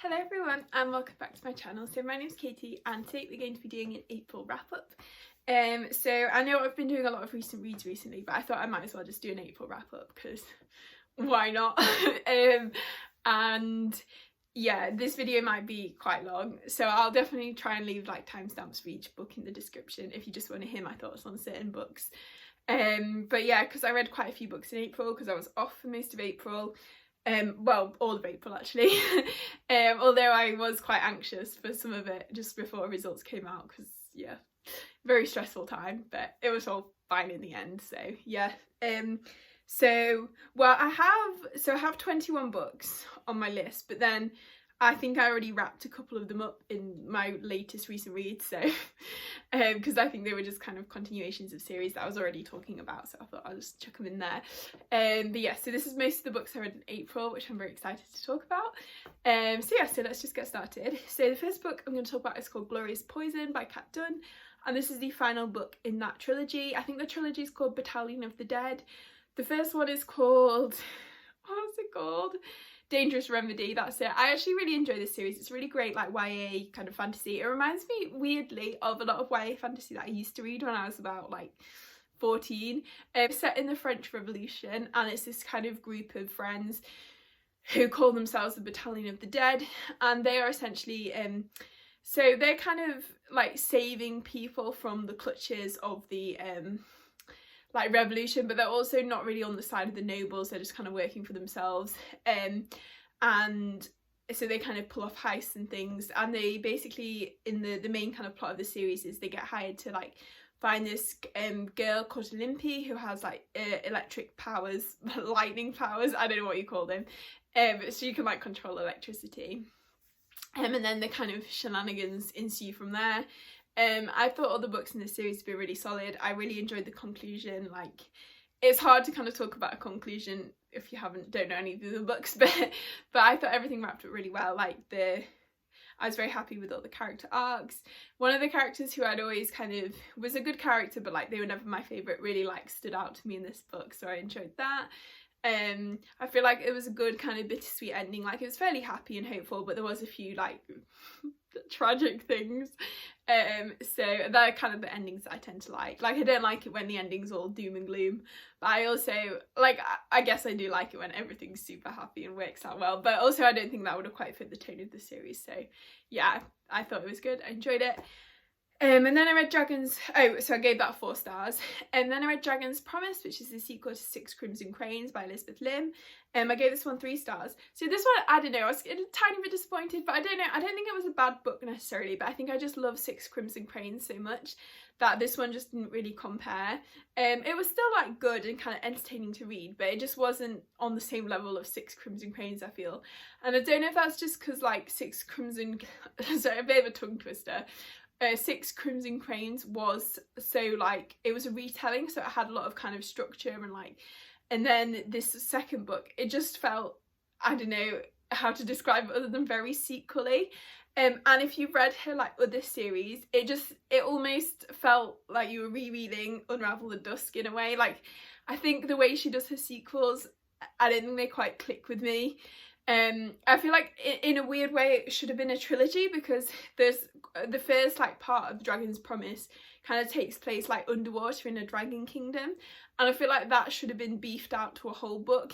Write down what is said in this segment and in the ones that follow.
Hello everyone and welcome back to my channel. So my name's Katie and today we're going to be doing an April wrap up. So I know I've been doing a lot of recent reads recently, but I thought I might as well just do an April wrap up because why not? And yeah, this video might be quite long, so I'll definitely try and leave like timestamps for each book in the description if you just want to hear my thoughts on certain books. But yeah, because I read quite a few books in April because I was off for most of April. Well, all of April actually. Although I was quite anxious for some of it just before results came out because yeah, very stressful time, but it was all fine in the end. So yeah. I have 21 books on my list, but then I think I already wrapped a couple of them up in my latest recent reads, so because I think they were just kind of continuations of series that I was already talking about, so I thought I'll just chuck them in there. But yeah, so this is most of the books I read in April, which I'm very excited to talk about. So let's just get started. So the first book I'm going to talk about is called Glorious Poison by Kat Dunn, and this is the final book in that trilogy. I think the trilogy is called Battalion of the Dead. The first one is called, what's it called? Dangerous Remedy, that's it. I actually really enjoy this series. It's really great, like YA kind of fantasy. It reminds me weirdly of a lot of YA fantasy that I used to read when I was about like 14. It's set in the French Revolution and it's this kind of group of friends who call themselves the Battalion of the Dead, and they are essentially so they're kind of like saving people from the clutches of the like revolution, but they're also not really on the side of the nobles. They're just kind of working for themselves, and so they kind of pull off heists and things, and they basically, in the main kind of plot of the series, is they get hired to like find this girl called Olympi who has like electric powers, lightning powers, I don't know what you call them, so you can like control electricity, and then the kind of shenanigans ensue from there. I thought all the books in this series were really solid. I really enjoyed the conclusion. Like, it's hard to kind of talk about a conclusion if you don't know any of the books, but I thought everything wrapped up really well. Like I was very happy with all the character arcs. One of the characters who I'd always kind of was a good character, but like they were never my favourite, really like stood out to me in this book, so I enjoyed that. I feel like it was a good kind of bittersweet ending. Like, it was fairly happy and hopeful, but there was a few like tragic things, so they're kind of the endings that I tend to like. I don't like it when the ending's all doom and gloom, but I also like, I guess I do like it when everything's super happy and works out well, but also I don't think that would have quite fit the tone of the series. So yeah, I thought it was good. I enjoyed it. And then I read so I gave that 4 stars. And then I read Dragon's Promise, which is the sequel to Six Crimson Cranes by Elizabeth Lim. I gave this one 3 stars. So this one, I don't know, I was a tiny bit disappointed, but I don't know, I don't think it was a bad book necessarily, but I think I just love Six Crimson Cranes so much that this one just didn't really compare. It was still like good and kind of entertaining to read, but it just wasn't on the same level of Six Crimson Cranes, I feel. And I don't know if that's just because like Six Crimson, sorry, a bit of a tongue twister. Six Crimson Cranes was so like, it was a retelling, so it had a lot of kind of structure and like, and then this second book, it just felt, I don't know how to describe it other than very sequel-y. And if you've read her like other series, it almost felt like you were rereading Unravel the Dusk in a way. Like, I think the way she does her sequels, I don't think they quite click with me. I feel like in a weird way it should have been a trilogy, because there's the first like part of Dragon's Promise kind of takes place like underwater in a dragon kingdom, and I feel like that should have been beefed out to a whole book,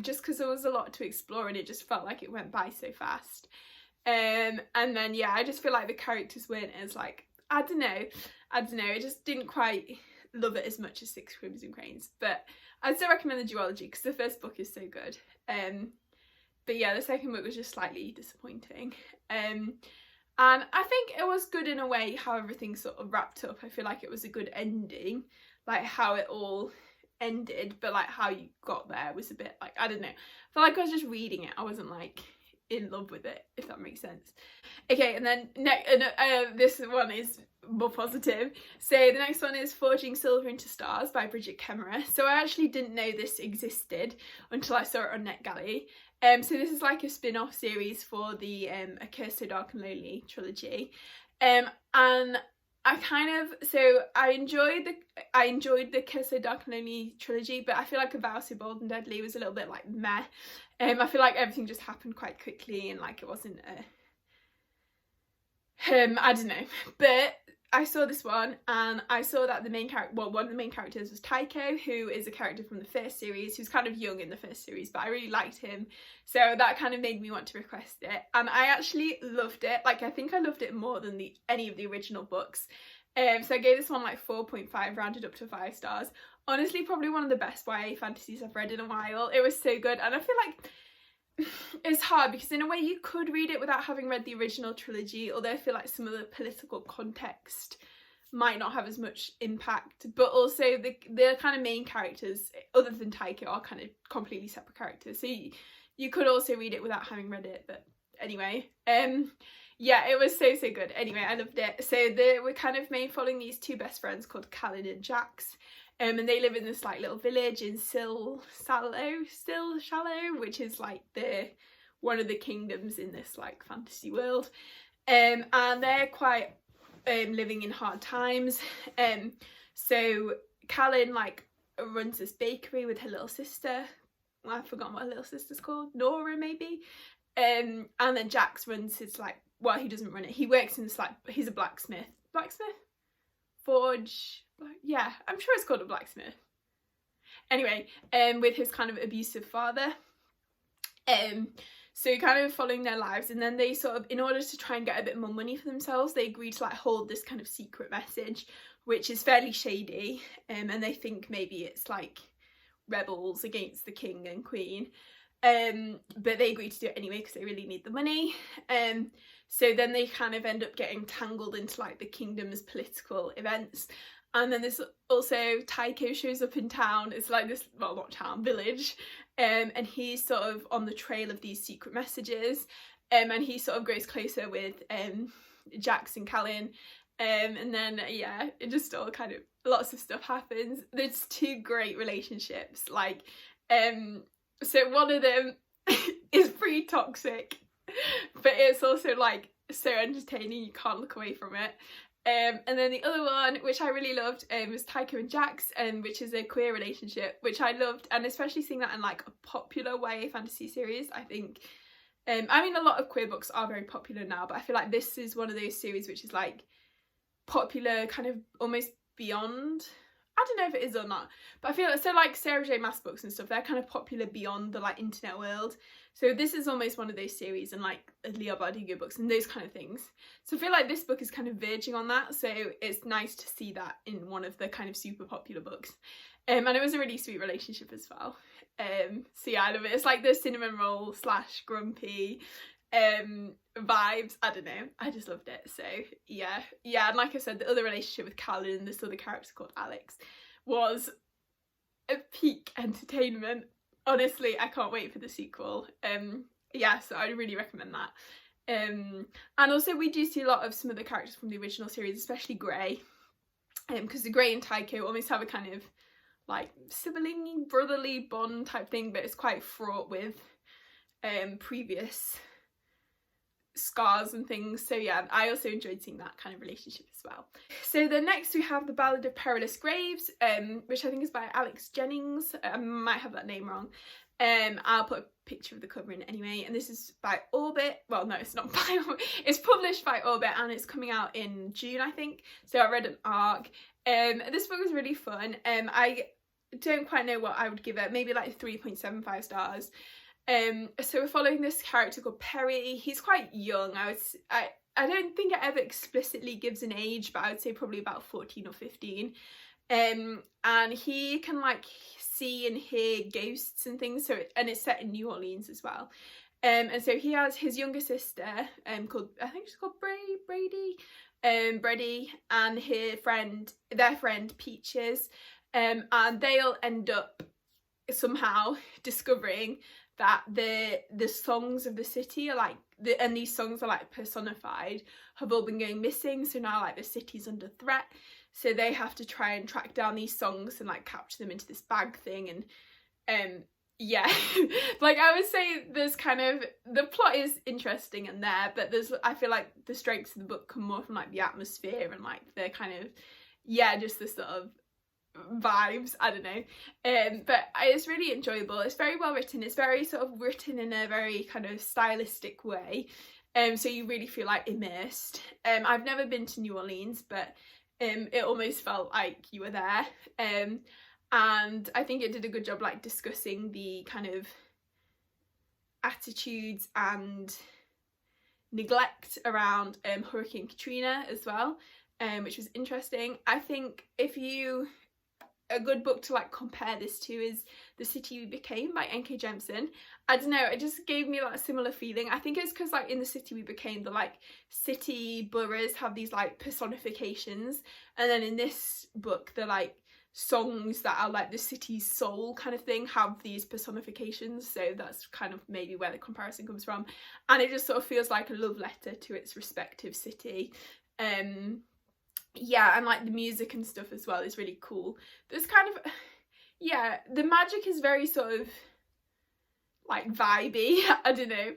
just because there was a lot to explore and it just felt like it went by so fast. And then yeah, I just feel like the characters weren't as like, I don't know, I just didn't quite love it as much as Six Crimson Cranes, but I'd still recommend the duology because the first book is so good. But yeah, the second book was just slightly disappointing. And I think it was good in a way how everything sort of wrapped up. I feel like it was a good ending, like how it all ended, but like how you got there was a bit like, I don't know. I felt like I was just reading it. I wasn't like in love with it, if that makes sense. Okay, and then this one is more positive. So the next one is Forging Silver into Stars by Bridget Kemmerer. So I actually didn't know this existed until I saw it on NetGalley. So this is like a spin-off series for the A Curse So Dark and Lonely trilogy. And I enjoyed the Kiss of Dark and Lonely trilogy, but I feel like A Vow So Bold and Deadly was a little bit like meh. I feel like everything just happened quite quickly and like it wasn't I don't know. But I saw this one and I saw that the main character, well, one of the main characters was Tycho, who is a character from the first series, who's kind of young in the first series, but I really liked him. So that kind of made me want to request it. And I actually loved it. Like, I think I loved it more than any of the original books. So I gave this one like 4.5, rounded up to 5 stars. Honestly, probably one of the best YA fantasies I've read in a while. It was so good. And I feel like it's hard because in a way you could read it without having read the original trilogy, although I feel like some of the political context might not have as much impact, but also the kind of main characters other than Tycho are kind of completely separate characters, so you could also read it without having read it. But anyway, yeah, it was so good. Anyway, I loved it. So we're kind of following these two best friends called Callan and Jax. And they live in this like little village in Still Shallow, which is like one of the kingdoms in this like fantasy world. And they're quite living in hard times. So Callan like runs this bakery with her little sister. Well, I've forgotten what her little sister's called, Nora maybe. And then Jax runs his like, well, he doesn't run it. He works in this like, he's a blacksmith. Forge. Yeah, I'm sure it's called a blacksmith. Anyway, with his kind of abusive father. So kind of following their lives, and then they sort of, in order to try and get a bit more money for themselves, they agree to like hold this kind of secret message, which is fairly shady, and they think maybe it's like rebels against the king and queen. But they agree to do it anyway because they really need the money. So then they kind of end up getting tangled into like the kingdom's political events. And then this also, Tycho shows up in town. It's like this, well, not town, village. And he's sort of on the trail of these secret messages. And he sort of grows closer with Jax and Callan. And then, yeah, it just all kind of, lots of stuff happens. There's two great relationships. Like, so one of them is pretty toxic, but it's also like so entertaining, you can't look away from it. And then the other one, which I really loved, was Tycho and Jax, which is a queer relationship, which I loved, and especially seeing that in like a popular YA fantasy series, I think. I mean, a lot of queer books are very popular now, but I feel like this is one of those series which is like popular kind of almost beyond, I don't know if it is or not, but I feel like, so like Sarah J Maas books and stuff, they're kind of popular beyond the like internet world. So this is almost one of those series, and like Leah Bardugo books and those kind of things. So I feel like this book is kind of verging on that, so it's nice to see that in one of the kind of super popular books. And it was a really sweet relationship as well. So yeah, I love it. It's like the cinnamon roll / grumpy vibes. I don't know, I just loved it. So yeah, and like I said, the other relationship with Callan and this other character called Alex was a peak entertainment. Honestly, I can't wait for the sequel. Yeah, so I really recommend that. And also we do see a lot of some of the characters from the original series, especially Grey, because the Grey and Tycho almost have a kind of like sibling brotherly bond type thing, but it's quite fraught with previous scars and things. So yeah, I also enjoyed seeing that kind of relationship as well. So then next we have The Ballad of Perilous Graves, which I think is by Alex Jennings. I might have that name wrong. I'll put a picture of the cover in anyway, and this is by Orbit. Well, no, it's not by Orbit. It's published by Orbit and it's coming out in June, I think. So I read an arc. This book was really fun. I don't quite know what I would give it, maybe like 3.75 stars. So we're following this character called Perry. He's quite young. I don't think it ever explicitly gives an age, but I would say probably about 14 or 15. And he can like see and hear ghosts and things. So it's set in New Orleans as well. And so he has his younger sister, called, I think she's called Brady, and their friend Peaches, and they'll end up somehow discovering that the songs of the city are like, and these songs are like personified, have all been going missing. So now like the city's under threat, so they have to try and track down these songs and like capture them into this bag thing. And yeah, like I would say there's kind of, the plot is interesting in there, but there's, I feel like the strengths of the book come more from like the atmosphere and like the kind of, yeah, just the sort of vibes, I don't know, but it's really enjoyable. It's very well written. It's very sort of written in a very kind of stylistic way, so you really feel like immersed. I've never been to New Orleans, but it almost felt like you were there, and I think it did a good job like discussing the kind of attitudes and neglect around Hurricane Katrina as well, which was interesting. I think a good book to like compare this to is The City We Became by N.K. Jemisin. I don't know, it just gave me that similar feeling. I think it's because like in The City We Became, the like city boroughs have these like personifications, and then in this book the like songs that are like the city's soul kind of thing have these personifications, so that's kind of maybe where the comparison comes from, and it just sort of feels like a love letter to its respective city. Yeah, and like the music and stuff as well is really cool. There's kind of, yeah, the magic is very sort of like vibey, I don't know,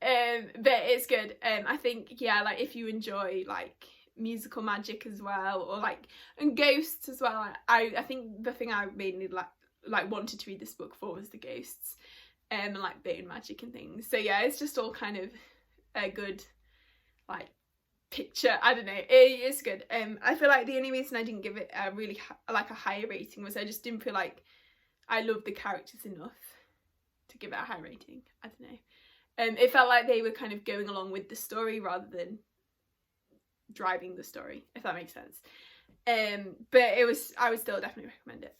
but it's good. I think, yeah, like if you enjoy like musical magic as well, or like, and ghosts as well, I think the thing I mainly like wanted to read this book for was the ghosts, and like bone magic and things. So yeah, it's just all kind of a good like picture, I don't know, it is good. I feel like the only reason I didn't give it a really like a higher rating was I just didn't feel like I loved the characters enough to give it a high rating. I don't know, it felt like they were kind of going along with the story rather than driving the story, if that makes sense. But I would still definitely recommend it.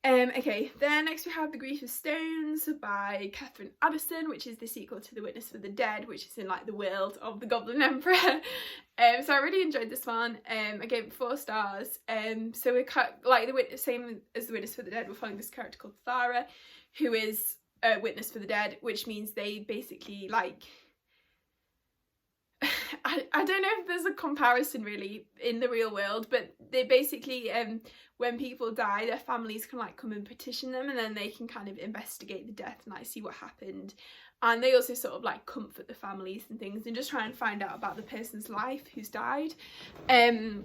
Okay, then next we have The Grief of Stones by Catherine Addison, which is the sequel to The Witness for the Dead, which is in like the world of the Goblin Emperor. So I really enjoyed this one. I gave it 4 stars. So we're like same as The Witness for the Dead, we're following this character called Thara, who is a witness for the dead, which means they basically like, I don't know if there's a comparison really in the real world, but they basically when people die, their families can like come and petition them, and then they can kind of investigate the death and like see what happened, and they also sort of like comfort the families and things, and just try and find out about the person's life who's died, and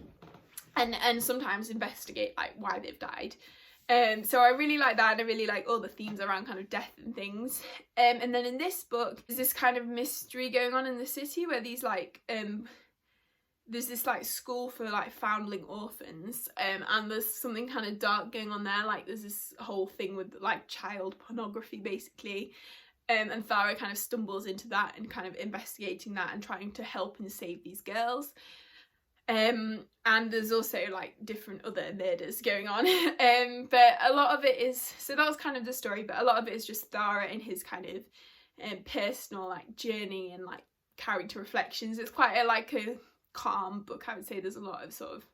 sometimes investigate like why they've died. So I really like that, and I really like all the themes around kind of death and things. And then in this book, there's this kind of mystery going on in the city where these like there's this like school for like foundling orphans, and there's something kind of dark going on there. Like there's this whole thing with like child pornography basically, and Thara kind of stumbles into that and kind of investigating that and trying to help and save these girls. And there's also like different other murders going on, but a lot of it is, so that was kind of the story, but a lot of it is just Thara and his kind of personal like journey and like character reflections. It's quite a calm book, I would say. There's a lot of sort of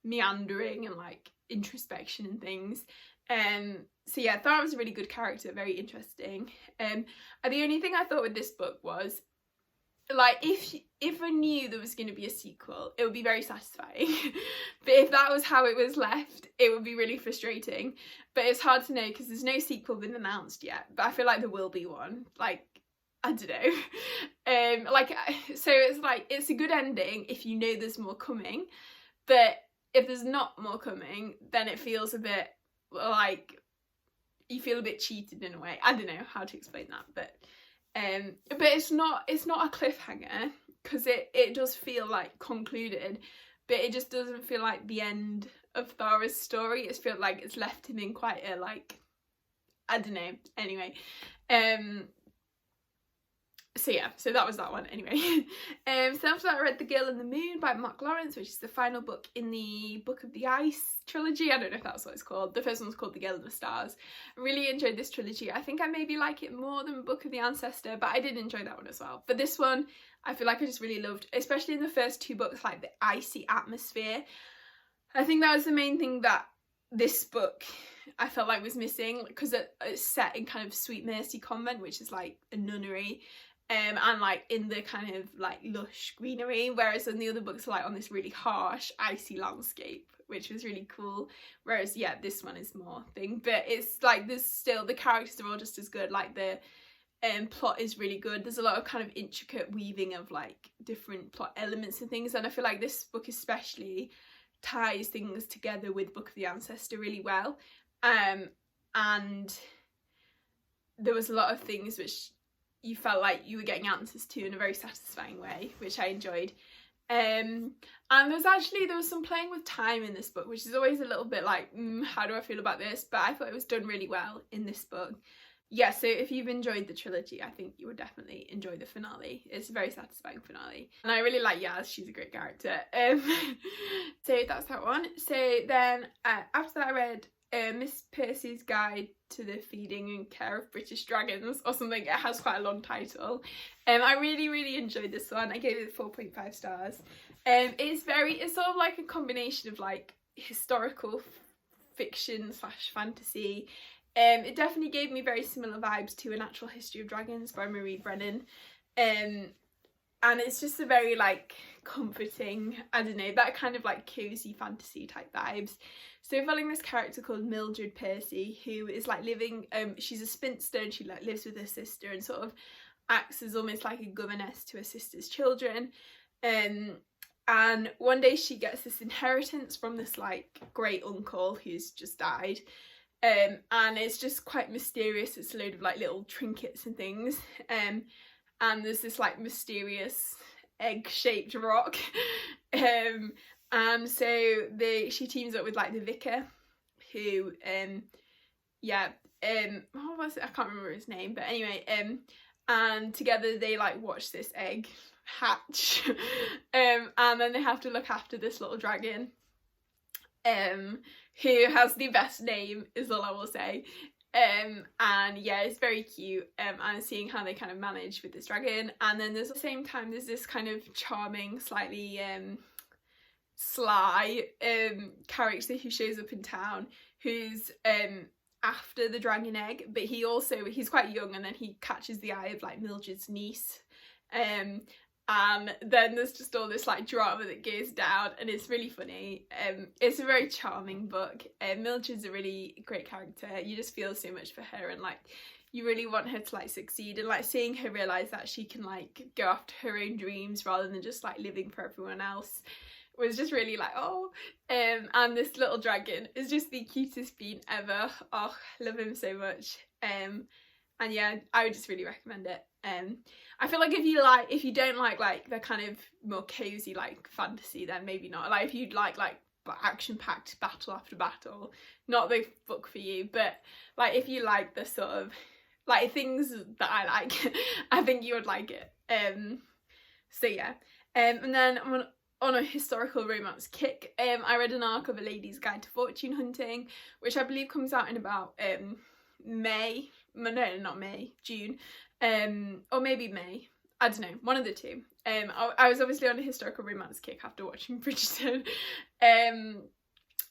meandering and like introspection and things. So yeah, Thara was a really good character, very interesting. And the only thing I thought with this book was, like, if I knew there was going to be a sequel, it would be very satisfying. But if that was how it was left, it would be really frustrating. But it's hard to know because there's no sequel been announced yet. But I feel like there will be one. Like, I don't know. So it's like, it's a good ending if you know there's more coming. But if there's not more coming, then it feels a bit like you feel a bit cheated in a way. I don't know how to explain that, but it's not a cliffhanger, because it does feel like concluded, but it just doesn't feel like the end of Thara's story. It feels like it's left him in quite a like, I don't know, anyway. So yeah, so that was that one anyway. So after that I read The Girl in the Moon by Mark Lawrence, which is the final book in the Book of the Ice trilogy. I don't know if that's what it's called. The first one's called The Girl in the Stars. I really enjoyed this trilogy. I think I maybe like it more than Book of the Ancestor, but I did enjoy that one as well. But this one, I feel like I just really loved, especially in the first 2 books, like the icy atmosphere. I think that was the main thing that this book I felt like was missing, because it's set in kind of Sweet Mercy Convent, which is like a nunnery. and like in the kind of like lush greenery, whereas in the other books are like on this really harsh icy landscape, which was really cool. Whereas yeah, this one is more thing, but it's like there's still, the characters are all just as good. Like the plot is really good. There's a lot of kind of intricate weaving of like different plot elements and things, and I feel like this book especially ties things together with Book of the Ancestor really well. And there was a lot of things which you felt like you were getting answers to in a very satisfying way, which I enjoyed. And there was some playing with time in this book, which is always a little bit like, how do I feel about this? But I thought it was done really well in this book. Yeah, so if you've enjoyed the trilogy, I think you would definitely enjoy the finale. It's a very satisfying finale. And I really like Yaz, she's a great character. So that's that one. So then after that I read Miss Percy's Guide to the Feeding and Care of British Dragons or something. It has quite a long title. I really enjoyed this one. I gave it 4.5 stars. It's sort of like a combination of like historical fiction / fantasy. It definitely gave me very similar vibes to A Natural History of Dragons by Marie Brennan. And it's just a very like comforting, I don't know, that kind of like cozy fantasy type vibes. So following this character called Mildred Percy, who is like living, she's a spinster and she like lives with her sister and sort of acts as almost like a governess to her sister's children. And one day she gets this inheritance from this like great uncle who's just died. And it's just quite mysterious. It's a load of like little trinkets and things. And there's this like mysterious egg-shaped rock. And so she teams up with like the vicar, who what was it? I can't remember his name, but anyway, and together they like watch this egg hatch. And then they have to look after this little dragon. Who has the best name is all I will say. And yeah, it's very cute, and seeing how they kind of manage with this dragon. And then there's at the same time there's this kind of charming, slightly sly character who shows up in town, who's after the dragon egg, but he's quite young, and then he catches the eye of like Mildred's niece. And then there's just all this like drama that goes down, and it's really funny. It's a very charming book. Mildred's a really great character. You just feel so much for her, and like you really want her to like succeed, and like seeing her realise that she can like go after her own dreams rather than just like living for everyone else was just really like, oh. And this little dragon is just the cutest bean ever. Oh, love him so much. And yeah, I would just really recommend it. I feel like if you don't like the kind of more cozy like fantasy, then maybe not. Like if you'd like action-packed battle after battle, not the book for you. But like if you like the sort of like things that I like, I think you would like it. So yeah. And then on a historical romance kick, I read an arc of A Lady's Guide to Fortune Hunting, which I believe comes out in about June. Or maybe May, I don't know, one of the two. I was obviously on a historical romance kick after watching Bridgerton.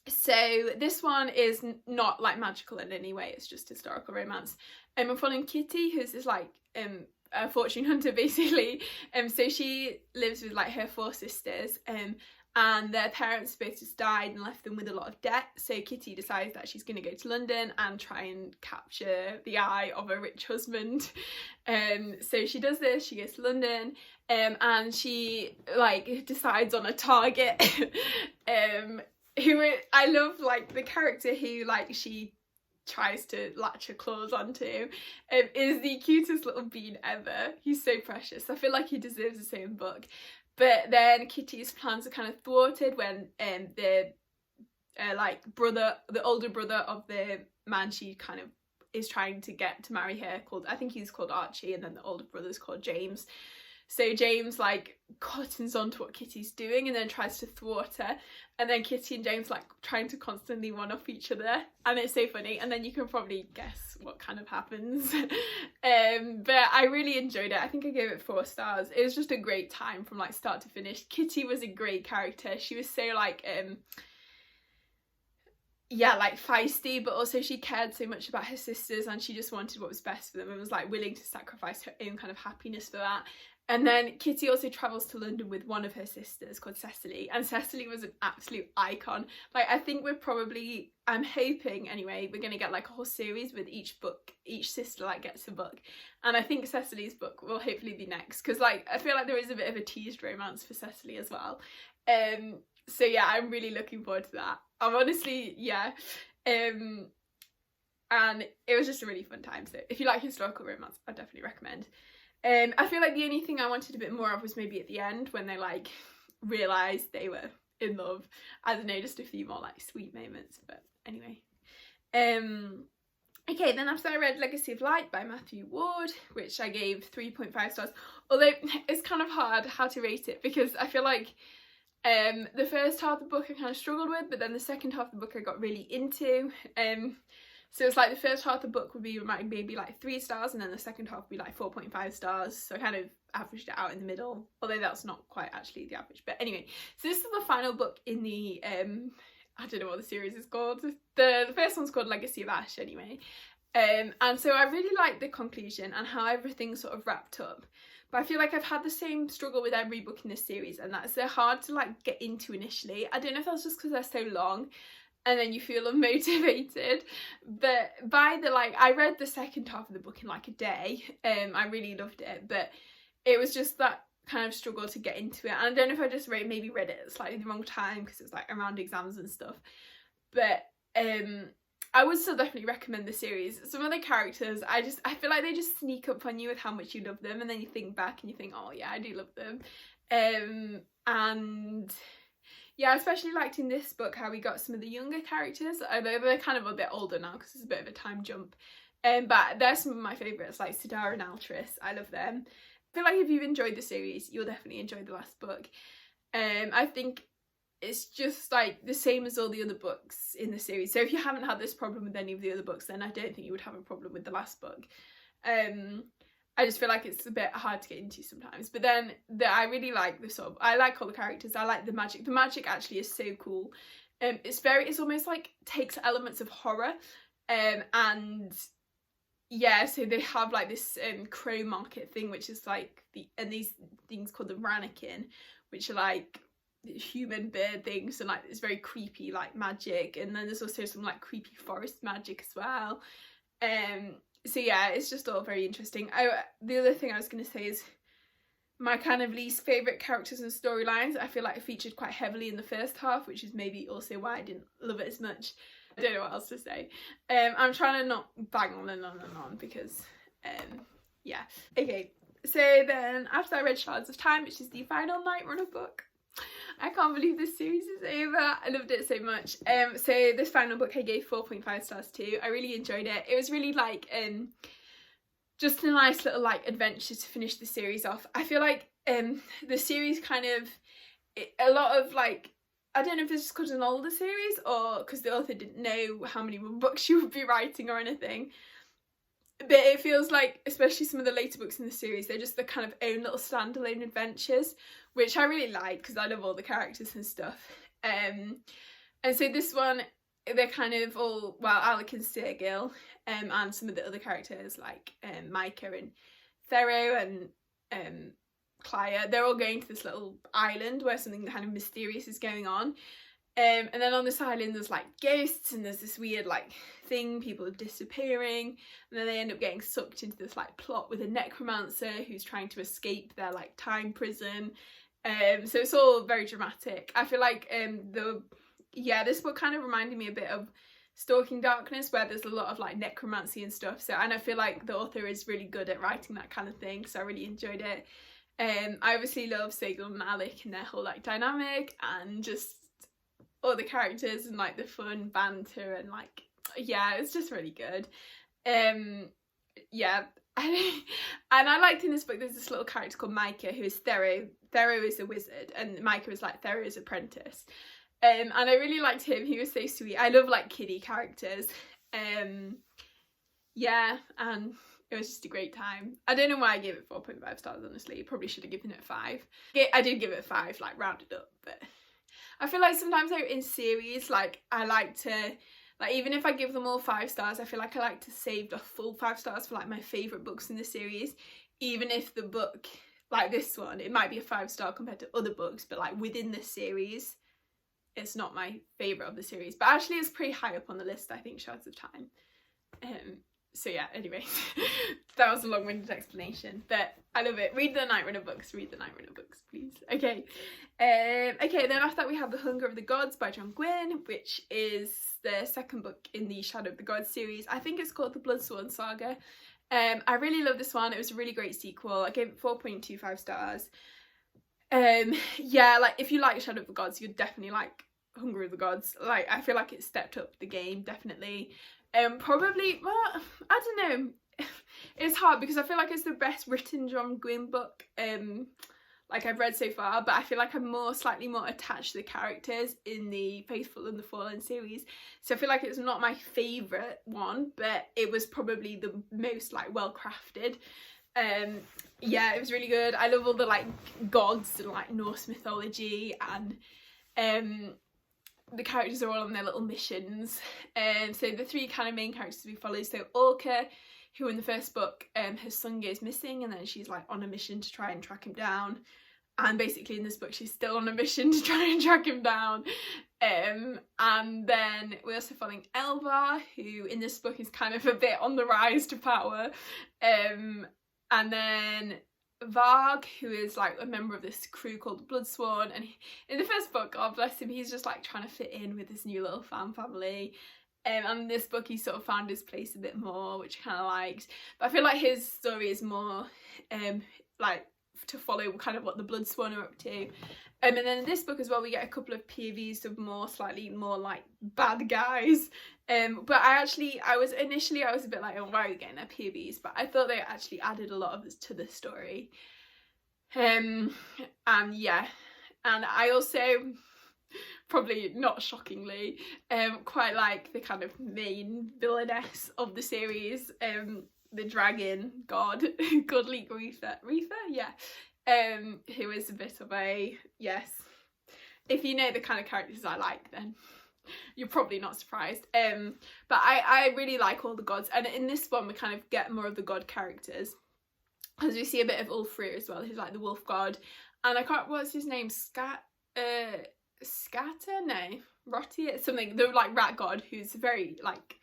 So this one is not like magical in any way, it's just historical romance. I'm following Kitty, who's this like a fortune hunter basically. So she lives with like her 4 sisters, and their parents both just died and left them with a lot of debt. So Kitty decides that she's going to go to London and try and capture the eye of a rich husband. So she does this, she goes to London, and she like decides on a target. Who I love, like the character who like she tries to latch her claws onto, is the cutest little bean ever. He's so precious. I feel like he deserves his own book. But then Kitty's plans are kind of thwarted when the older brother of the man she kind of is trying to get to marry her, I think he's called Archie, and then the older brother's called James. So James like cottons onto what Kitty's doing and then tries to thwart her, and then Kitty and James like trying to constantly one-off each other, and it's so funny. And then you can probably guess what kind of happens. But I really enjoyed it. I think I gave it 4 stars. It was just a great time from like start to finish. Kitty was a great character. She was so like yeah, like feisty, but also she cared so much about her sisters and she just wanted what was best for them and was like willing to sacrifice her own kind of happiness for that. And then Kitty also travels to London with one of her sisters called Cecily, and Cecily was an absolute icon. Like, I think we're probably, I'm hoping anyway, we're going to get like a whole series with each book, each sister like gets a book, and I think Cecily's book will hopefully be next, because like I feel like there is a bit of a teased romance for Cecily as well. So yeah, I'm really looking forward to that. I'm honestly, yeah. And it was just a really fun time, so if you like historical romance, I definitely recommend. I feel like the only thing I wanted a bit more of was maybe at the end when they like realised they were in love. I don't know, just a few more like sweet moments, but anyway. Okay, then after I read Legacy of Light by Matthew Ward, which I gave 3.5 stars, although it's kind of hard how to rate it because I feel like the first half of the book I kind of struggled with, but then the second half of the book I got really into. So it's like the first half of the book would be maybe like 3 stars, and then the second half would be like 4.5 stars. So I kind of averaged it out in the middle, although that's not quite actually the average. But anyway, so this is the final book in the, I don't know what the series is called. The first one's called Legacy of Ash anyway. And so I really liked the conclusion and how everything sort of wrapped up. But I feel like I've had the same struggle with every book in this series, and that's they're hard to like get into initially. I don't know if that's just because they're so long and then you feel unmotivated, but by the like, I read the second half of the book in like a day. I really loved it, but it was just that kind of struggle to get into it, and I don't know if I just maybe read it at slightly the wrong time because it was like around exams and stuff. But I would still definitely recommend the series. Some of the characters, I feel like they just sneak up on you with how much you love them, and then you think back and you think, oh yeah, I do love them. And yeah, I especially liked in this book how we got some of the younger characters, although they're kind of a bit older now because it's a bit of a time jump. But they're some of my favourites, like Sidara and Altris. I love them. I feel like if you've enjoyed the series, you'll definitely enjoy the last book. I think it's just like the same as all the other books in the series. So if you haven't had this problem with any of the other books, then I don't think you would have a problem with the last book. I just feel like it's a bit hard to get into sometimes, but then I really like the sort of, I like all the characters, I like the magic actually is so cool. It's almost like takes elements of horror, and yeah, so they have like this crow market thing, which is like these things called the Ranakin, which are like human bird things, and like it's very creepy like magic, and then there's also some like creepy forest magic as well. So yeah, it's just all very interesting. The other thing I was going to say is my kind of least favourite characters and storylines, I feel like it featured quite heavily in the first half, which is maybe also why I didn't love it as much. I don't know what else to say. I'm trying to not bang on and on and on because yeah. Okay, so then after I read Shards of Time, which is the final Night Runner book, I can't believe this series is over. I loved it so much. So this final book I gave 4.5 stars to. I really enjoyed it. It was really like just a nice little like adventure to finish the series off. I feel like the series kind of, a lot of like, I don't know if this is because it's an older series or because the author didn't know how many more books she would be writing or anything. But it feels like, especially some of the later books in the series, they're just the kind of own little standalone adventures, which I really like because I love all the characters and stuff. And so this one, they're kind of all, well, Alec and Sergil, and some of the other characters like Micah and Thero and Clio, they're all going to this little island where something kind of mysterious is going on. And then on this island there's like ghosts, and there's this weird like thing, people are disappearing, and then they end up getting sucked into this like plot with a necromancer who's trying to escape their like time prison. So it's all very dramatic. I feel like this book kind of reminded me a bit of Stalking Darkness, where there's a lot of like necromancy and stuff. So, and I feel like the author is really good at writing that kind of thing, so I really enjoyed it. I obviously love Sergil and Alec and their whole like dynamic, and just all the characters and like the fun banter, and like, yeah, it's just really good. Yeah. And I liked in this book, there's this little character called Micah who is Thero. Thero is a wizard and Micah is like Thero's apprentice. And I really liked him. He was so sweet. I love like kiddie characters. Yeah, and it was just a great time. I don't know why I gave it 4.5 stars, honestly. Probably should have given it 5. I did give it 5, like rounded up, but I feel like sometimes though in series, like I like to Like, even if I give them all 5 stars, I feel like I like to save the full 5 stars for like my favourite books in the series. Even if the book, like this one, it might be a 5-star compared to other books, but like within this series, it's not my favourite of the series. But actually it's pretty high up on the list, I think, Shards of Time. So yeah, anyway, that was a long-winded explanation, but I love it. Read the Night Runner books, please. Okay. Okay, then after that we have The Hunger of the Gods by John Gwynne, which is the second book in the Shadow of the Gods series. I think it's called the Bloodsworn Saga. I really love this one. It was a really great sequel. I gave it 4.25 stars. Yeah, like if you like Shadow of the Gods, you'd definitely like Hunger of the Gods. Like, I feel like it stepped up the game, definitely. Probably, well, I don't know. It's hard because I feel like it's the best written John Gwynne book like I've read so far, but I feel like I'm slightly more attached to the characters in the Faithful and the Fallen series. So I feel like it's not my favourite one, but it was probably the most like well crafted. Yeah, it was really good. I love all the like gods and like Norse mythology, and the characters are all on their little missions. So the 3 kind of main characters we follow, so Orca, who in the first book, her son goes missing, and then she's like on a mission to try and track him down. And basically in this book she's still on a mission to try and track him down. And then we're also following Elvar, who in this book is kind of a bit on the rise to power. And then Varg, who is like a member of this crew called the Bloodsworn, and in the first book, God bless him, he's just like trying to fit in with this new little family. And in this book he sort of found his place a bit more, which I kind of liked. But I feel like his story is more like to follow kind of what the Bloodsworn are up to. And then in this book as well we get a couple of POVs of slightly more like bad guys. But I was initially a bit like, oh, why are we getting their POVs? But I thought they actually added a lot of this to the story. And yeah, and I also, probably not shockingly, quite like the kind of main villainess of the series, the dragon god, Godly Reaper, yeah, who is a bit of a, yes, if you know the kind of characters I like, then you're probably not surprised. But I really like all the gods, and in this one we kind of get more of the god characters, because we see a bit of Ulfrir as well, who's like the wolf god, and I can't, what's his name, Scatter, no, Rotti, something, the like rat god, who's very like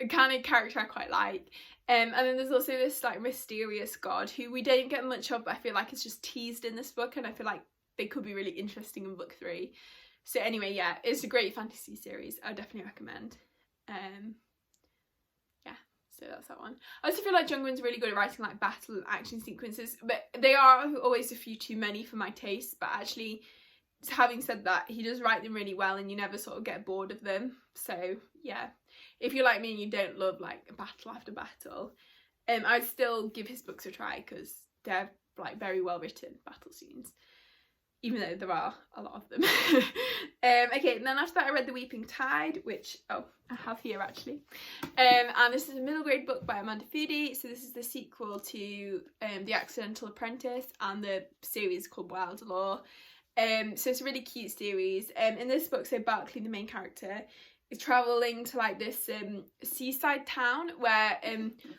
a kind of character I quite like. And then there's also this like mysterious god who we don't get much of, but I feel like it's just teased in this book, and I feel like they could be really interesting in book 3. So anyway, yeah, it's a great fantasy series. I definitely recommend. Yeah, so that's that one. I also feel like John Gwynne's really good at writing like battle and action sequences, but they are always a few too many for my taste. But actually, having said that, he does write them really well, and you never sort of get bored of them. So yeah, if you're like me and you don't love like battle after battle, I'd still give his books a try, because they're like very well written battle scenes, even though there are a lot of them. Okay, and then after that I read The Weeping Tide, which, oh, I have here actually. And this is a middle grade book by Amanda Foody. So this is the sequel to The Accidental Apprentice, and the series called Wild Law. So it's a really cute series. In this book, so Barclay, the main character, is travelling to like this seaside town where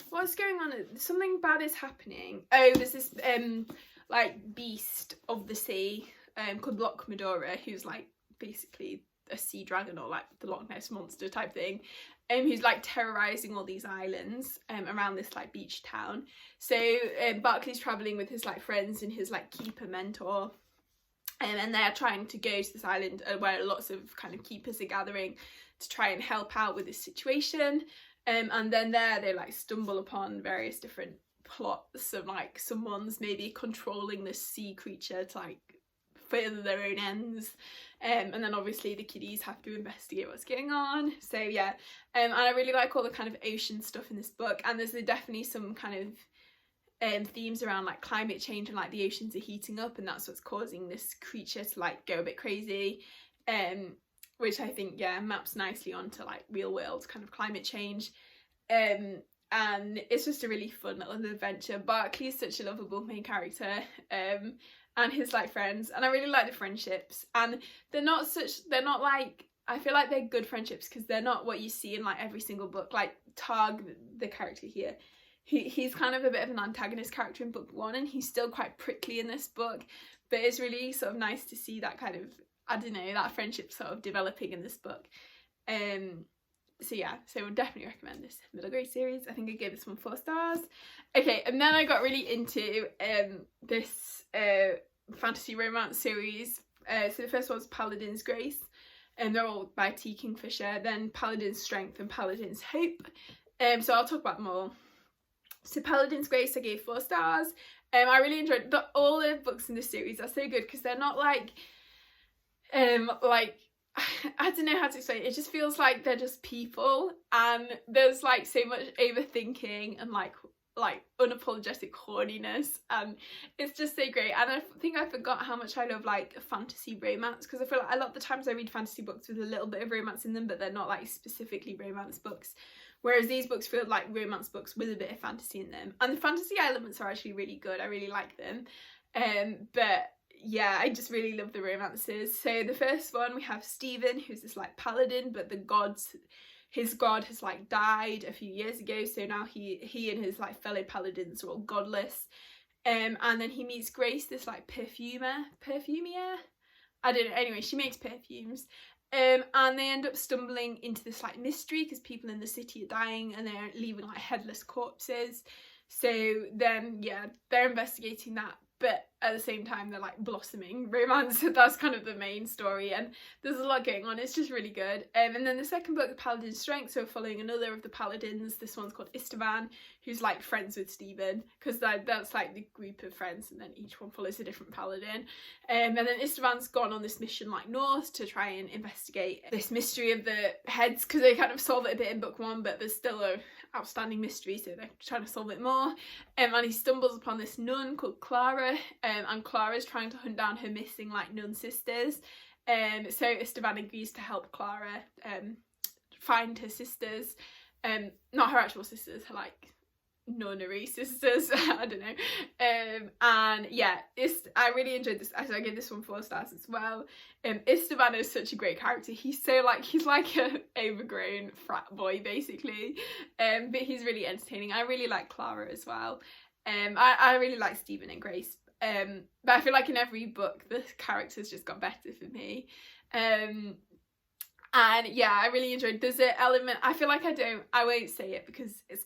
what's going on? Something bad is happening. Oh, there's this like beast of the sea called Loch Medora, who's like basically a sea dragon, or like the Loch Ness monster type thing, who's like terrorizing all these islands around this like beach town. So Barclay's traveling with his like friends and his like keeper mentor, and they're trying to go to this island where lots of kind of keepers are gathering to try and help out with this situation. And then there they like stumble upon various different plots of like someone's maybe controlling this sea creature to like further their own ends, and then obviously the kiddies have to investigate what's going on. So yeah, and I really like all the kind of ocean stuff in this book, and there's definitely some kind of themes around like climate change, and like the oceans are heating up, and that's what's causing this creature to like go a bit crazy, which I think, yeah, maps nicely onto like real world kind of climate change. And it's just a really fun little adventure. Barclay's such a lovable main character, and his like friends, and I really like the friendships, and they're not like I feel like they're good friendships because they're not what you see in like every single book. Like Targ, the character here, he's kind of a bit of an antagonist character in book 1, and he's still quite prickly in this book, but it's really sort of nice to see that kind of, I don't know, that friendship sort of developing in this book. So yeah, so I would definitely recommend this middle grade series. I think I gave this one 4 stars. Okay, and then I got really into this fantasy romance series. So the first one was Paladin's Grace, and they're all by T. Kingfisher. Then Paladin's Strength and Paladin's Hope. So I'll talk about them all. So Paladin's Grace I gave 4 stars. I really enjoyed all the books in this series are so good because they're not like I don't know how to explain it. It just feels like they're just people, and there's like so much overthinking and like unapologetic horniness, and it's just so great. And I think I forgot how much I love like fantasy romance, because I feel like a lot of the times I read fantasy books with a little bit of romance in them, but they're not like specifically romance books, whereas these books feel like romance books with a bit of fantasy in them, and the fantasy elements are actually really good. I really like them. But yeah, I just really love the romances. So the first one, we have Stephen, who's this like paladin, but his god has like died a few years ago, so now he and his like fellow paladins are all godless. And then he meets Grace, this like perfumier, I don't know, anyway, she makes perfumes. And they end up stumbling into this like mystery because people in the city are dying and they're leaving like headless corpses. So then yeah, they're investigating that, but at the same time they're like blossoming romance. That's kind of the main story, and there's a lot going on. It's just really good. And then the second book, Paladin's Strength, so following another of the paladins. This one's called Istvan, who's like friends with Stephen, because that's like the group of friends, and then each one follows a different paladin. And then Istvan's gone on this mission like north to try and investigate this mystery of the heads, because they kind of solve it a bit in book 1, but there's still a outstanding mystery, so they're trying to solve it more. And he stumbles upon this nun called Clara, and Clara's trying to hunt down her missing like nun sisters. So Istvan agrees to help Clara find her sisters, not her actual sisters, her like nunnery sisters. I don't know. And yeah, I really enjoyed this. I gave this one 4 stars as well. Istvan is such a great character. He's like a overgrown frat boy basically, but he's really entertaining. I really like Clara as well. I really like Stephen and Grace, but I feel like in every book the characters just got better for me. And yeah, I really enjoyed. There's an element, I feel like I won't say it because it's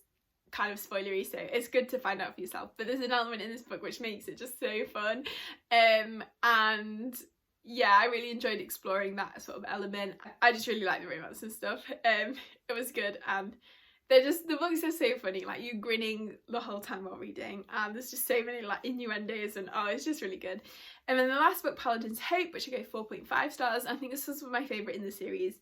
kind of spoilery, so it's good to find out for yourself, but there's an element in this book which makes it just so fun. And yeah, I really enjoyed exploring that sort of element. I just really like the romance and stuff. It was good, and the books are so funny, like you're grinning the whole time while reading, and there's just so many like innuendos, and it's just really good. And then the last book, Paladin's Hope, which I gave 4.5 stars. I think this was my favourite in the series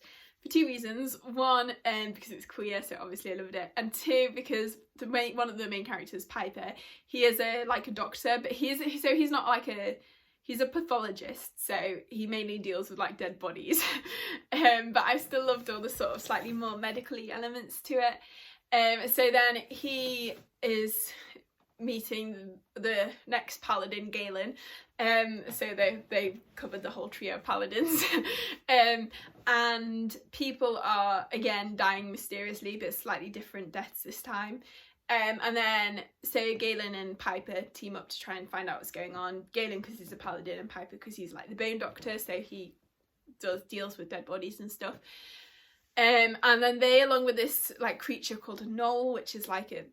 for 2 reasons. One, because it's queer, so obviously I loved it, and 2, because one of the main characters, Piper, he is a doctor, but he's not like he's a pathologist, so he mainly deals with like dead bodies. But I still loved all the sort of slightly more medically elements to it. So then he is meeting the next paladin, Galen. So they covered the whole trio of paladins. And people are again dying mysteriously, but slightly different deaths this time. And then so Galen and Piper team up to try and find out what's going on. Galen because he's a paladin, and Piper because he's like the bone doctor, so he deals with dead bodies and stuff. And then they, along with this like creature called a gnoll, which is like a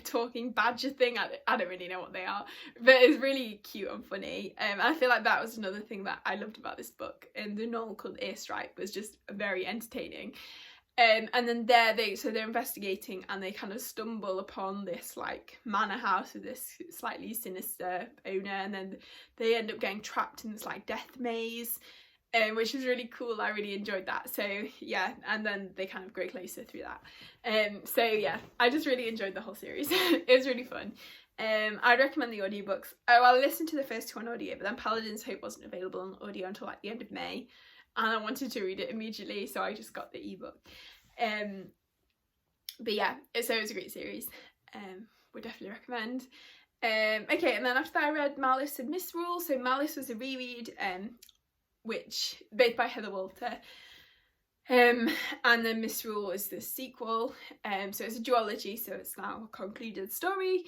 talking badger thing. I don't really know what they are, but it's really cute and funny. I feel like that was another thing that I loved about this book. And the gnoll called Airstrike was just very entertaining. And then they're investigating, and they kind of stumble upon this like manor house with this slightly sinister owner, and then they end up getting trapped in this like death maze, which was really cool. I really enjoyed that. So yeah, and then they kind of grow closer through that. So yeah, I just really enjoyed the whole series. It was really fun. I'd recommend the audiobooks. I listened to the first 2 on audio, but then Paladin's Hope wasn't available on audio until like the end of May. And I wanted to read it immediately, so I just got the ebook. But yeah, so it was a great series. Would definitely recommend. Okay, and then after that I read Malice and Misrule. So Malice was a reread, which both by Heather Walter. And then Misrule is the sequel, so it's a duology, so it's now a concluded story.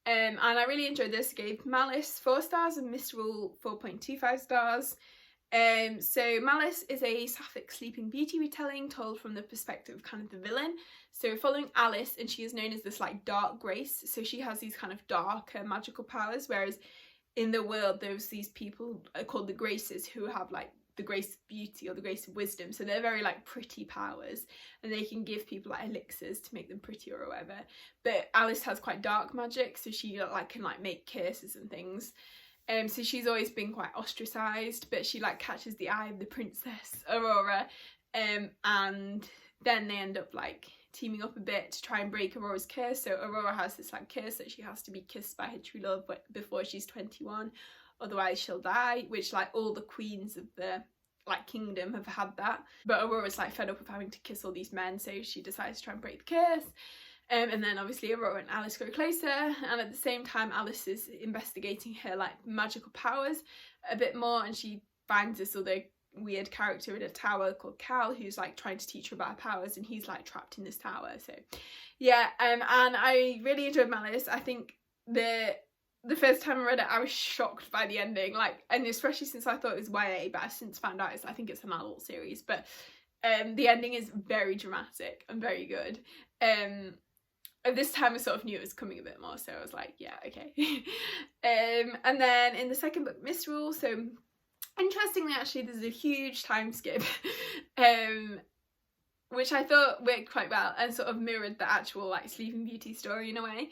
And I really enjoyed this. Gave Malice 4 stars and Misrule 4.25 stars. So Malice is a sapphic Sleeping Beauty retelling told from the perspective of kind of the villain. So following Alice, and she is known as this like dark grace, so she has these kind of darker magical powers, whereas in the world there's these people called the Graces who have like the grace of beauty or the grace of wisdom, so they're very like pretty powers, and they can give people like elixirs to make them prettier or whatever. But Alice has quite dark magic, so she like can like make curses and things. So she's always been quite ostracised, but she like catches the eye of the princess Aurora, and then they end up like teaming up a bit to try and break Aurora's curse. So Aurora has this like curse that she has to be kissed by her true love before she's 21, otherwise she'll die, which like all the queens of the like kingdom have had that, but Aurora's like fed up of having to kiss all these men, so she decides to try and break the curse. And then obviously Aurora and Alice grow closer, and at the same time Alice is investigating her like magical powers a bit more, and she finds this other weird character in a tower called Cal who's like trying to teach her about her powers, and he's like trapped in this tower. So yeah, and I really enjoyed Malice. I think the first time I read it I was shocked by the ending, like, and especially since I thought it was YA, but I've since found out I think it's an adult series. But the ending is very dramatic and very good. At this time I sort of knew it was coming a bit more, so I was like, yeah, okay. And then in the second book, Misrule, so interestingly actually there's a huge time skip, which I thought worked quite well and sort of mirrored the actual like Sleeping Beauty story in a way.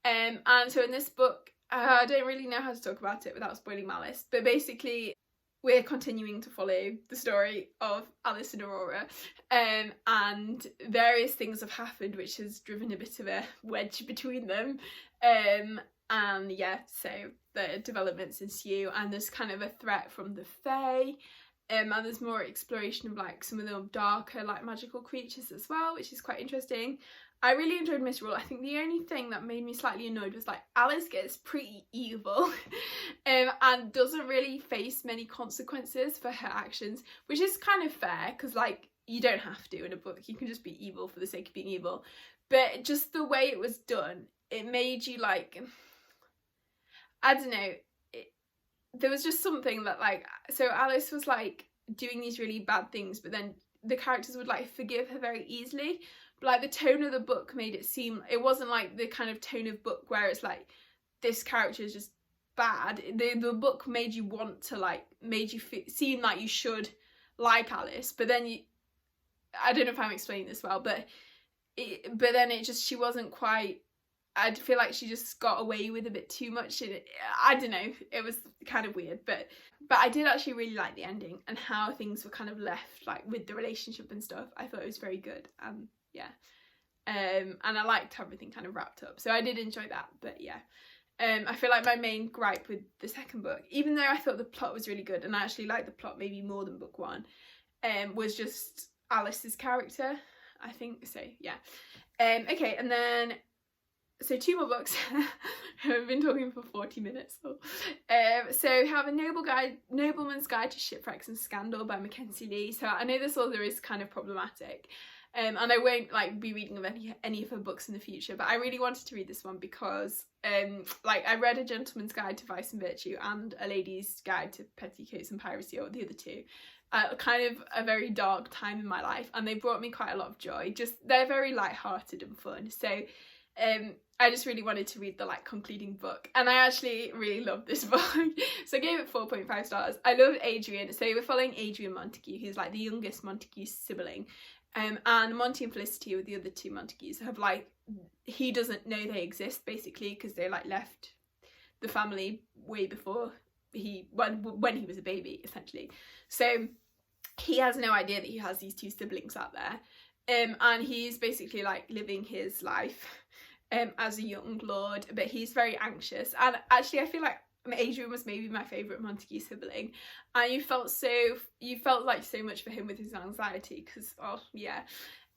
And so in this book, I don't really know how to talk about it without spoiling Malice, but basically we're continuing to follow the story of Alice and Aurora, and various things have happened which has driven a bit of a wedge between them, and yeah, so the developments ensue, and there's kind of a threat from the Fae, and there's more exploration of like some of the darker like magical creatures as well, which is quite interesting. I really enjoyed Misrule. I think the only thing that made me slightly annoyed was like Alice gets pretty evil and doesn't really face many consequences for her actions, which is kind of fair because like you don't have to in a book, you can just be evil for the sake of being evil. But just the way it was done, it made you like, I don't know, there was just something that like, so Alice was like doing these really bad things, but then the characters would like forgive her very easily. But like the tone of the book made it seem, it wasn't like the kind of tone of book where it's like this character is just bad. The book made you want to like, made you seem like you should like Alice, but then you, I don't know if I'm explaining this well, but then it just, she wasn't quite, I feel like she just got away with a bit too much. I don't know, it was kind of weird, but I did actually really like the ending and how things were kind of left like with the relationship and stuff. I thought it was very good. Yeah, and I liked everything kind of wrapped up, so I did enjoy that. But yeah, I feel like my main gripe with the second book, even though I thought the plot was really good and I actually liked the plot maybe more than book one, was just Alice's character, I think. So yeah, okay, and then so 2 more books. I've been talking for 40 minutes. So we have A Nobleman's Guide to Shipwrecks and Scandal by Mackenzie Lee. So I know this author is kind of problematic, and I won't like be reading of any of her books in the future, but I really wanted to read this one because like I read A Gentleman's Guide to Vice and Virtue and A Lady's Guide to Petticoats and Piracy, or the other two, kind of a very dark time in my life, and they brought me quite a lot of joy. Just they're very light-hearted and fun, so I just really wanted to read the like concluding book, and I actually really loved this book. So I gave it 4.5 stars. I love Adrian. So we're following Adrian Montague, who's like the youngest Montague sibling, and Monty and Felicity, with the other 2 Montagues, have like, he doesn't know they exist basically because they like left the family way before when he was a baby essentially. So he has no idea that he has these 2 siblings out there, and he's basically like living his life as a young lord, but he's very anxious. And actually I feel like Adrian was maybe my favourite Montague sibling, and you felt like so much for him with his anxiety because, oh yeah,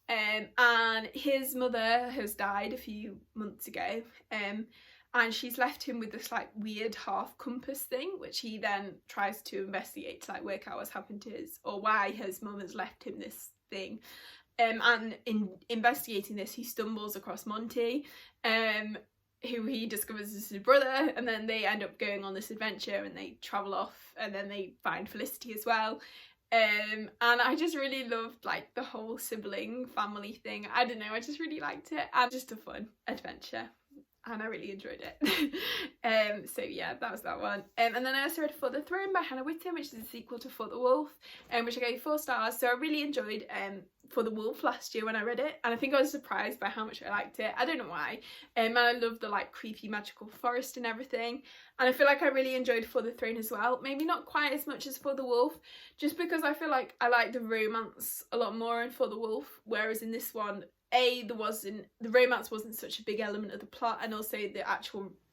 and his mother has died a few months ago, and and she's left him with this like weird half compass thing, which he then tries to investigate to like work out what's happened to his, or why his mum has left him this thing. And in investigating this, he stumbles across Monty, who he discovers is his brother, and then they end up going on this adventure and they travel off, and then they find Felicity as well. And I just really loved like the whole sibling family thing. I don't know, I just really liked it, and just a fun adventure, and I really enjoyed it. So yeah, that was that one. And then I also read For the Throne by Hannah Whitten, which is a sequel to For the Wolf, which I gave 4 stars. So I really enjoyed For the Wolf last year when I read it, and I think I was surprised by how much I liked it. I don't know why. And I love the like creepy magical forest and everything, and I feel like I really enjoyed For the Throne as well. Maybe not quite as much as For the Wolf, just because I feel like I like the romance a lot more in For the Wolf, whereas in this one, the romance wasn't such a big element of the plot, and also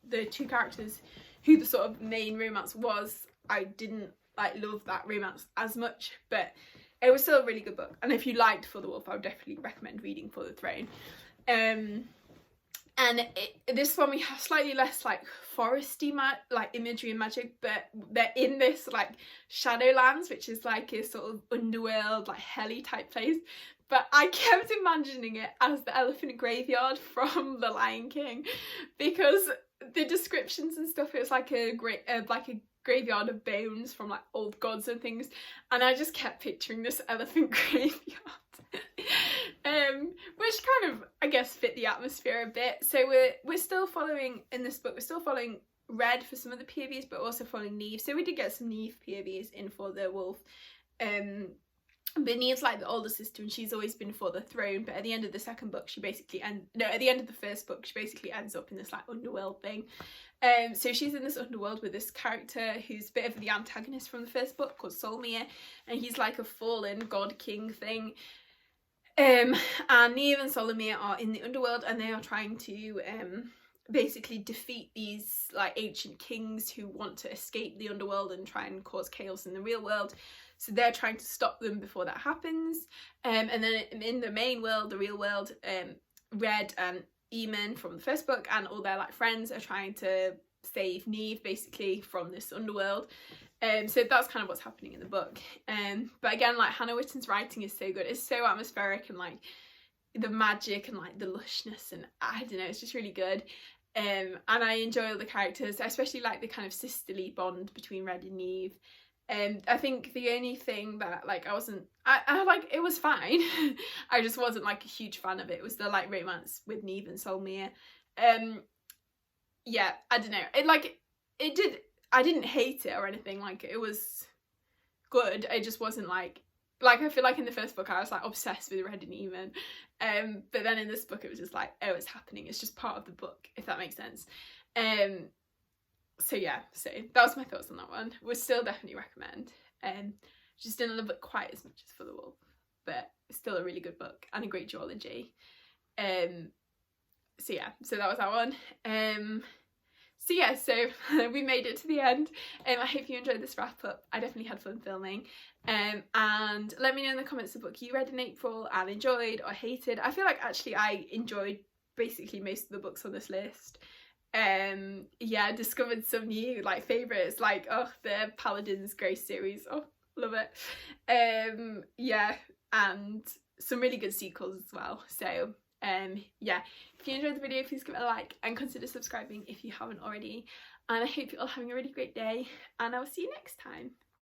the 2 characters who the sort of main romance was, I didn't like love that romance as much, but it was still a really good book. And if you liked For the Wolf, I would definitely recommend reading For the Throne. And this one we have slightly less like foresty like imagery and magic, but they're in this like Shadowlands, which is like a sort of underworld, like helly type place. But I kept imagining it as the elephant graveyard from The Lion King, because the descriptions and stuff, it was like a graveyard of bones from like old gods and things, and I just kept picturing this elephant graveyard. Which kind of, I guess, fit the atmosphere a bit. So we're still following, in this book, we're still following Red for some of the POVs, but also following Neve. So we did get some Neve POVs in For the Wolf. But Neve's like the older sister, and she's always been for the throne, but at the end of the second book at the end of the first book, she basically ends up in this like underworld thing. So she's in this underworld with this character who's a bit of the antagonist from the first book, called Solmir, and he's like a fallen god king thing. And Neve and Solomir are in the underworld, and they are trying to basically defeat these like ancient kings who want to escape the underworld and try and cause chaos in the real world. So they're trying to stop them before that happens. And then in the main world, the real world, Red and Eamon from the first book and all their like friends are trying to save Neve basically from this underworld. So that's kind of what's happening in the book. But again, like Hannah Whitten's writing is so good. It's so atmospheric, and like the magic and like the lushness, and I don't know, it's just really good. And I enjoy all the characters, especially like the kind of sisterly bond between Red and Neve. I think the only thing that like I like, it was fine. I just wasn't like a huge fan of it, was the like romance with Neve and Solmir. Yeah, I don't know. I didn't hate it or anything. Like, it was good. It just wasn't like I feel like in the first book I was like obsessed with Red and Eamon. But then in this book it was just like, oh, it's happening. It's just part of the book, if that makes sense. So yeah, so that was my thoughts on that one. Would still definitely recommend. Just didn't love it quite as much as For the Wolf, but it's still a really good book and a great duology. So yeah, so that was that one. So yeah, so we made it to the end. I hope you enjoyed this wrap up. I definitely had fun filming. And let me know in the comments the book you read in April and enjoyed or hated. I feel like actually I enjoyed basically most of the books on this list. Yeah, discovered some new like favourites, like the Paladins Grace series. Oh, love it. Yeah, and some really good sequels as well. So yeah, if you enjoyed the video, please give it a like and consider subscribing if you haven't already. And I hope you're all having a really great day, and I will see you next time.